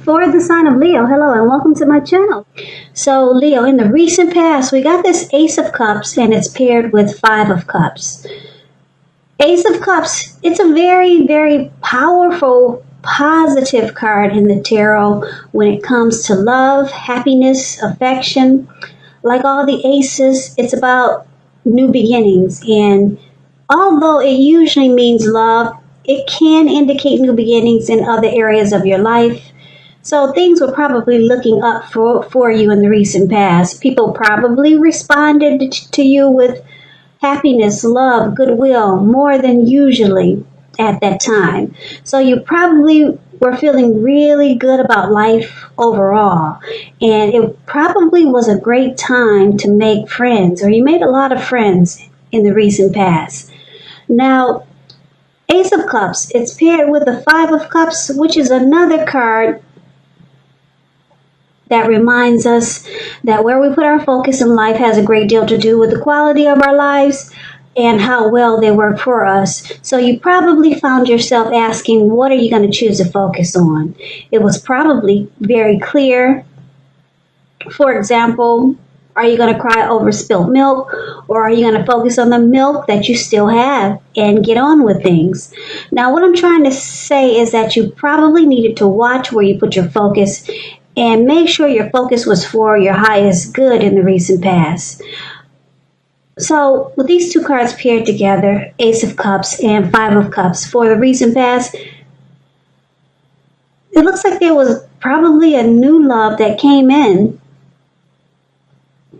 For the sign of Leo, hello and welcome to my channel. So Leo, in the recent past, we got this Ace of Cups and it's paired with Five of Cups. Ace of Cups, it's a very, very powerful, positive card in the tarot when it comes to love, happiness, affection. Like all the aces, it's about new beginnings. And although it usually means love, it can indicate new beginnings in other areas of your life. So things were probably looking up for you in the recent past. People probably responded to you with happiness, love, goodwill, more than usually at that time. So you probably were feeling really good about life overall. And it probably was a great time to make friends, or you made a lot of friends in the recent past. Now, Ace of Cups, it's paired with the Five of Cups, which is another card that reminds us that where we put our focus in life has a great deal to do with the quality of our lives and how well they work for us. So you probably found yourself asking, what are you going to choose to focus on? It was probably very clear. For example, are you going to cry over spilt milk, or are you going to focus on the milk that you still have and get on with things? Now, what I'm trying to say is that you probably needed to watch where you put your focus and make sure your focus was for your highest good in the recent past. So with these two cards paired together, Ace of Cups and Five of Cups, for the recent past, it looks like there was probably a new love that came in.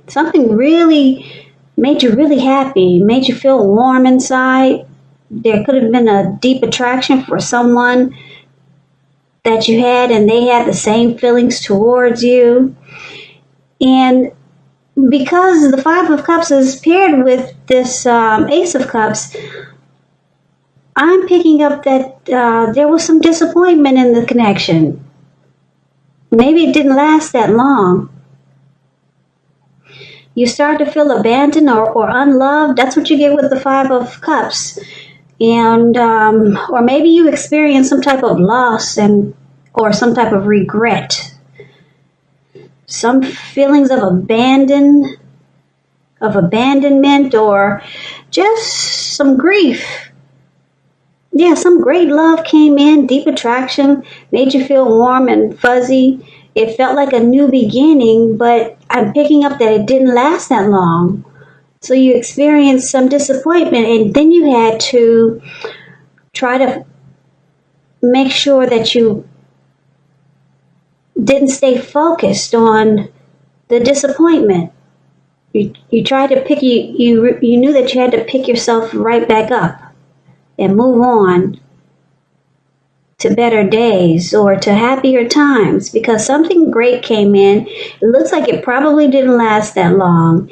Something really made you really happy, made you feel warm inside. There could have been a deep attraction for someone that you had, and they had the same feelings towards you. And because the Five of Cups is paired with this Ace of Cups, I'm picking up that there was some disappointment in the connection. Maybe it didn't last that long. You start to feel abandoned or unloved. That's what you get with the Five of Cups. And or maybe you experience some type of loss or some type of regret, some feelings of abandonment, or just some grief. Yeah, some great love came in, deep attraction, made you feel warm and fuzzy. It felt like a new beginning, but I'm picking up that it didn't last that long. So you experienced some disappointment, and then you had to try to make sure that you didn't stay focused on the disappointment. You tried to pick, you knew that you had to pick yourself right back up and move on to better days or to happier times, because something great came in. It looks like it probably didn't last that long,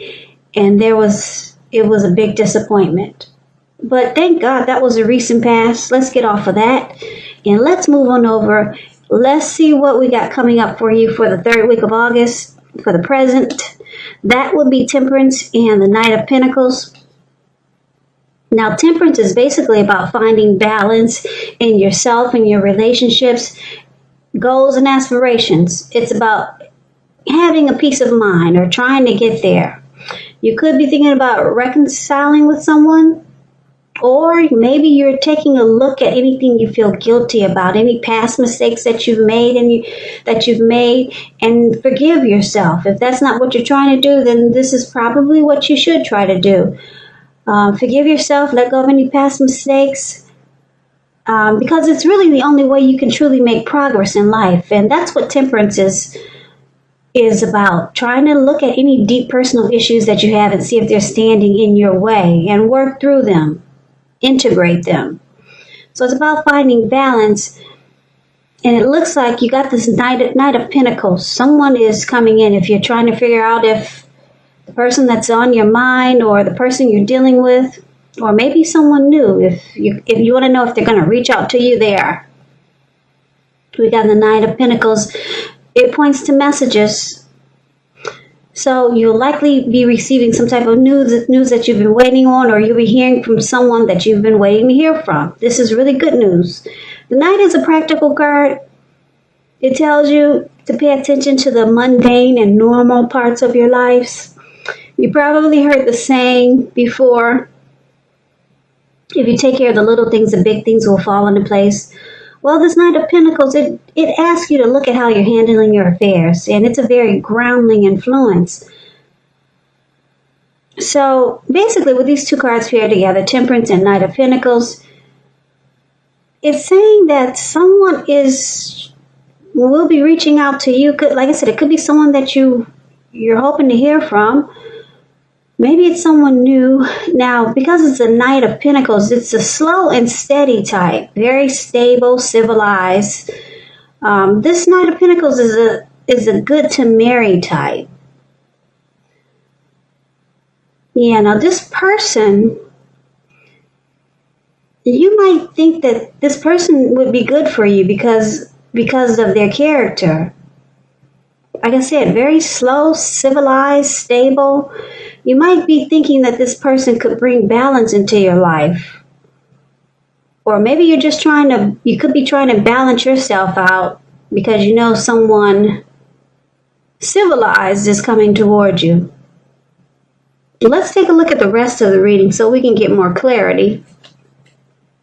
and it was a big disappointment. But thank God that was a recent past. Let's get off of that and let's move on over. Let's see what we got coming up for you for the third week of August for the present. That would be Temperance and the Knight of Pentacles. Now, Temperance is basically about finding balance in yourself and your relationships, goals and aspirations. It's about having a peace of mind or trying to get there. You could be thinking about reconciling with someone, or maybe you're taking a look at anything you feel guilty about, any past mistakes that you've made and forgive yourself. If that's not what you're trying to do, then this is probably what you should try to do. Forgive yourself, let go of any past mistakes, because it's really the only way you can truly make progress in life. And that's what Temperance is about, trying to look at any deep personal issues that you have and see if they're standing in your way and work through them, integrate them. So it's about finding balance. And it looks like you got this Knight of Pentacles. Someone is coming in. If you're trying to figure out if the person that's on your mind or the person you're dealing with, or maybe someone new, if you want to know if they're going to reach out to you, they are. We got the Knight of Pentacles. It points to messages. So you'll likely be receiving some type of news that you've been waiting on, or you'll be hearing from someone that you've been waiting to hear from. This is really good news. The Knight is a practical card. It tells you to pay attention to the mundane and normal parts of your lives. You probably heard the saying before, if you take care of the little things, the big things will fall into place. Well, this Knight of Pentacles, it asks you to look at how you're handling your affairs, and it's a very grounding influence. So basically, with these two cards paired together, Temperance and Knight of Pentacles, it's saying that someone will be reaching out to you. Like I said, it could be someone that you're hoping to hear from. Maybe it's someone new. Now, because it's a Knight of Pentacles, it's a slow and steady type, very stable, civilized. This Knight of Pentacles is a good to marry type. Yeah, now this person, you might think that this person would be good for you because of their character. Like I said, very slow, civilized, stable. You might be thinking that this person could bring balance into your life. Or maybe you could be trying to balance yourself out because you know someone civilized is coming toward you. Let's take a look at the rest of the reading so we can get more clarity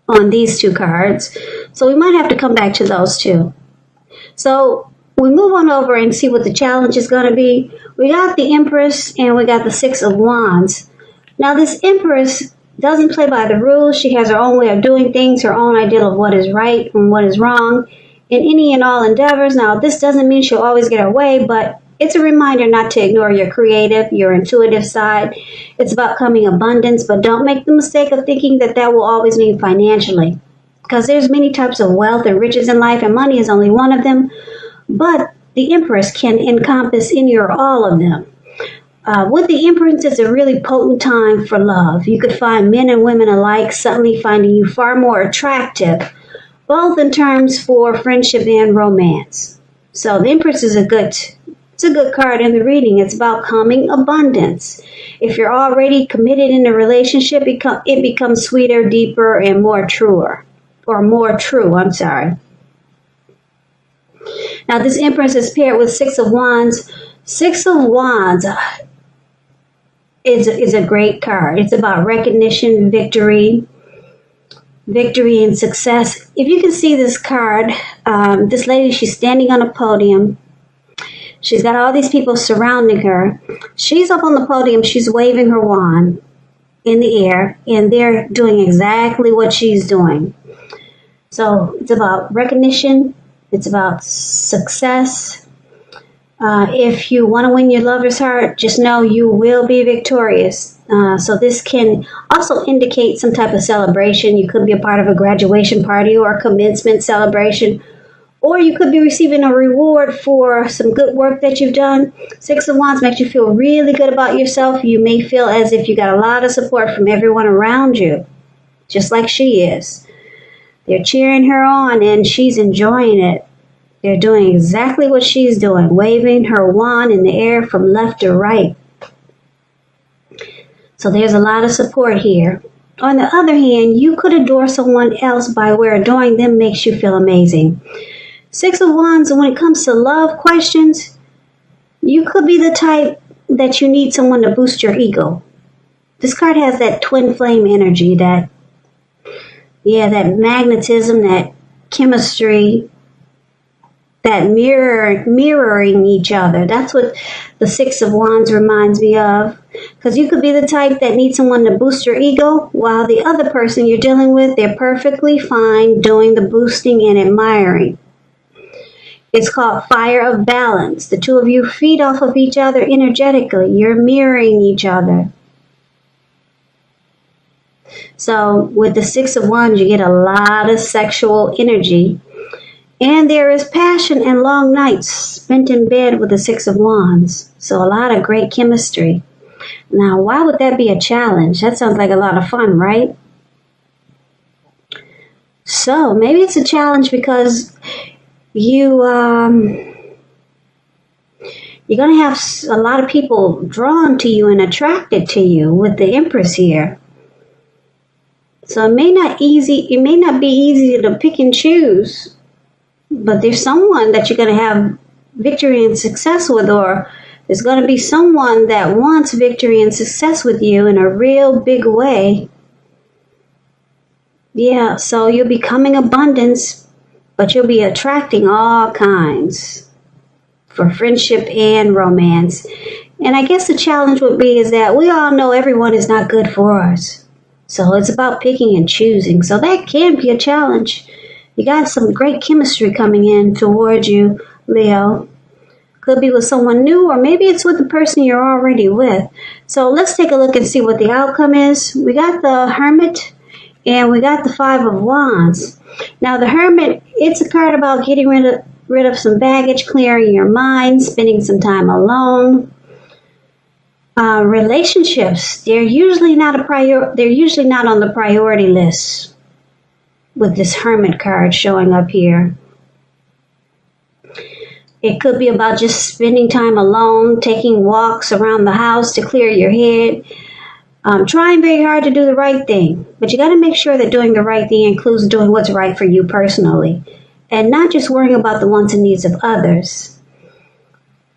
on these two cards. So we might have to come back to those two. So we move on over and see what the challenge is going to be. We got the Empress and we got the Six of Wands. Now this Empress doesn't play by the rules. She has her own way of doing things, her own idea of what is right and what is wrong in any and all endeavors. Now this doesn't mean she'll always get her way, but it's a reminder not to ignore your creative, your intuitive side. It's about coming abundance, but don't make the mistake of thinking that will always mean financially. Because there's many types of wealth and riches in life, and money is only one of them. But the Empress can encompass any or all of them. With the Empress, it's a really potent time for love. You could find men and women alike suddenly finding you far more attractive, both in terms for friendship and romance. So the Empress is a good card in the reading. It's about coming abundance. If you're already committed in a relationship, it becomes sweeter, deeper, and more true. Now this Empress is paired with Six of Wands. Six of Wands is a great card. It's about recognition, victory and success. If you can see this card, this lady, she's standing on a podium. She's got all these people surrounding her. She's up on the podium. She's waving her wand in the air, and they're doing exactly what she's doing. So it's about recognition. It's about success. If you want to win your lover's heart, just know you will be victorious. So this can also indicate some type of celebration. You could be a part of a graduation party or a commencement celebration, or you could be receiving a reward for some good work that you've done. Six of Wands makes you feel really good about yourself. You may feel as if you got a lot of support from everyone around you, just like she is. They're cheering her on and she's enjoying it. They're doing exactly what she's doing, waving her wand in the air from left to right. So there's a lot of support here. On the other hand, you could adore someone else by where adoring them makes you feel amazing. Six of Wands, when it comes to love questions, you could be the type that you need someone to boost your ego. This card has that twin flame energy, that magnetism, that chemistry, that mirroring each other. That's what the Six of Wands reminds me of. Because you could be the type that needs someone to boost your ego, while the other person you're dealing with, they're perfectly fine doing the boosting and admiring. It's called fire of balance. The two of you feed off of each other energetically. You're mirroring each other. So with the Six of Wands, you get a lot of sexual energy. And there is passion and long nights spent in bed with the Six of Wands. So a lot of great chemistry. Now, why would that be a challenge? That sounds like a lot of fun, right? So maybe it's a challenge because you're going to have a lot of people drawn to you and attracted to you with the Empress here. So it may not be easy to pick and choose But there's someone that you're going to have victory and success with, or there's going to be someone that wants victory and success with you in a real big way. Yeah, so you'll be coming abundance, but you'll be attracting all kinds for friendship and romance. And I guess the challenge would be is that we all know everyone is not good for us. So it's about picking and choosing. So that can be a challenge. You got some great chemistry coming in towards you, Leo. Could be with someone new, or maybe it's with the person you're already with. So let's take a look and see what the outcome is. We got the Hermit and we got the Five of Wands. Now the Hermit, it's a card about getting rid of some baggage, clearing your mind, spending some time alone. Relationships, they're usually not on the priority list with this Hermit card showing up here. It could be about just spending time alone, taking walks around the house to clear your head, trying very hard to do the right thing. But you got to make sure that doing the right thing includes doing what's right for you personally and not just worrying about the wants and needs of others.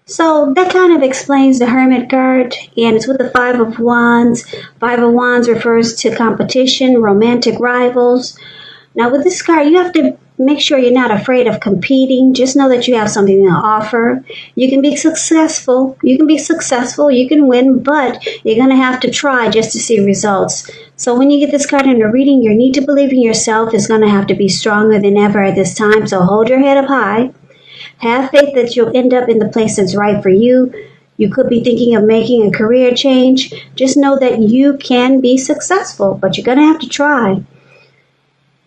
So that kind of explains the Hermit card, and it's with the Five of Wands. Five of Wands refers to competition, romantic rivals. Now with this card, you have to make sure you're not afraid of competing. Just know that you have something to offer. You can be successful. You can win, but you're going to have to try just to see results. So when you get this card in a reading, your need to believe in yourself is going to have to be stronger than ever at this time. So hold your head up high. Have faith that you'll end up in the place that's right for you. You could be thinking of making a career change. Just know that you can be successful, but you're going to have to try.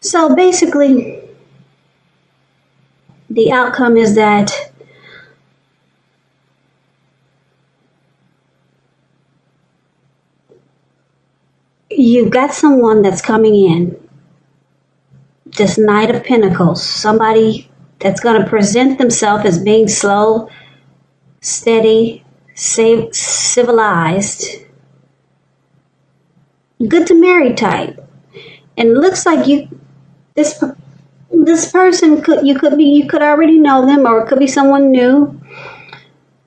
So basically, the outcome is that you've got someone that's coming in. This Knight of Pentacles, somebody that's going to present themselves as being slow, steady, civilized, good to marry type. And it looks like this person you could already know them, or it could be someone new,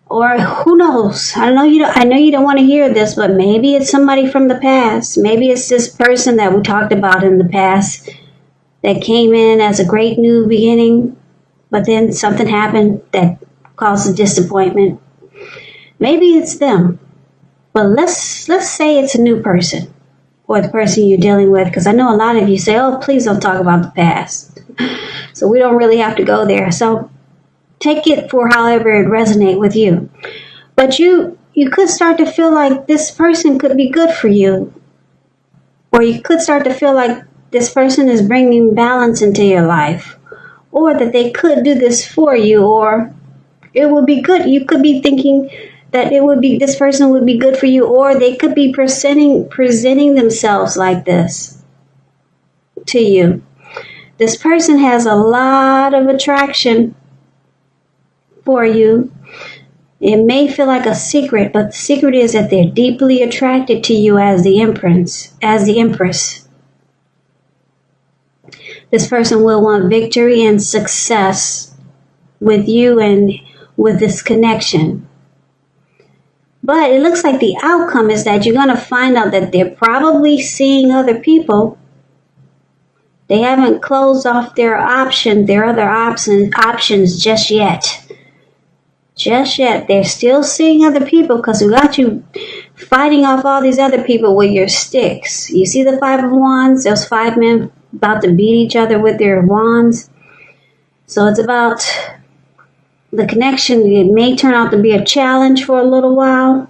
or who knows. I know you don't want to hear this, but maybe it's somebody from the past. Maybe it's this person that we talked about in the past that came in as a great new beginning, but then something happened that caused a disappointment. Maybe it's them, but let's say it's a new person, or the person you're dealing with, because I know a lot of you say, oh, please don't talk about the past. So we don't really have to go there. So take it for however it resonates with you. But you could start to feel like this person could be good for you, or you could start to feel like this person is bringing balance into your life, or that they could do this for you, or it would be good. You could be thinking that this person would be good for you, or they could be presenting themselves like this to you. This person has a lot of attraction for you. It may feel like a secret, but the secret is that they're deeply attracted to you as the Empress. This person will want victory and success with you and with this connection. But it looks like the outcome is that you're going to find out that they're probably seeing other people. They haven't closed off their other options just yet. Just yet. They're still seeing other people, because we got you fighting off all these other people with your sticks. You see the Five of Wands? Those five men about to beat each other with their wands. So it's about the connection. It may turn out to be a challenge for a little while.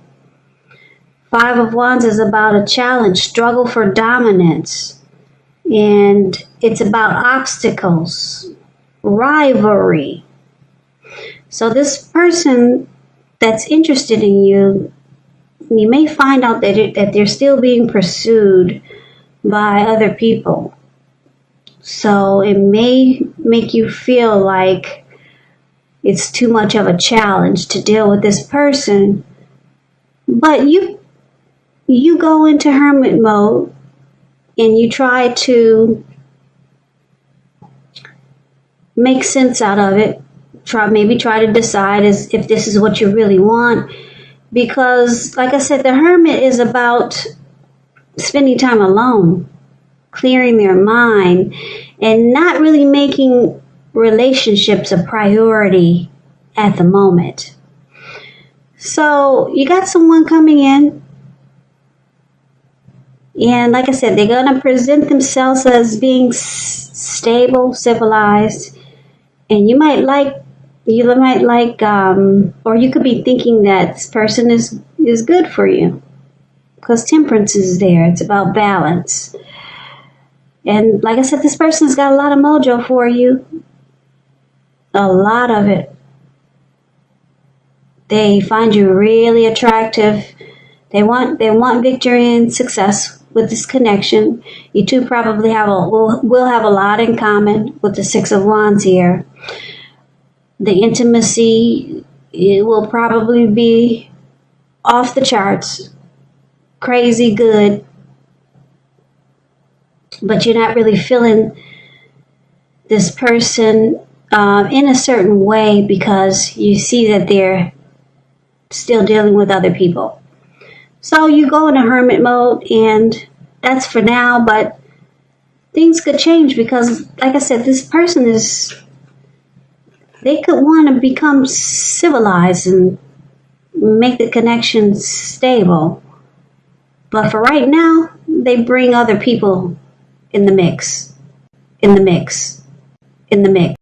Five of Wands is about a challenge, struggle for dominance. And it's about obstacles, rivalry. So this person that's interested in you, you may find out that they're still being pursued by other people. So it may make you feel like it's too much of a challenge to deal with this person. But you go into hermit mode and you try to make sense out of it. Maybe try to decide if this is what you really want. Because, like I said, the hermit is about spending time alone, clearing their mind, and not really making relationships a priority at the moment. So you got someone coming in, and like I said, they're going to present themselves as being stable, civilized, and you might like, or you could be thinking that this person is good for you, because temperance is there. It's about balance. And like I said, this person's got a lot of mojo for you. A lot of it. They find you really attractive. They want victory and success with this connection. You two probably will have a lot in common with the Six of Wands here. The intimacy, it will probably be off the charts, crazy good, but you're not really feeling this person in a certain way because you see that they're still dealing with other people. So you go into hermit mode, and that's for now, but things could change because, like I said, this person they could want to become civilized and make the connection stable. But for right now, they bring other people in the mix.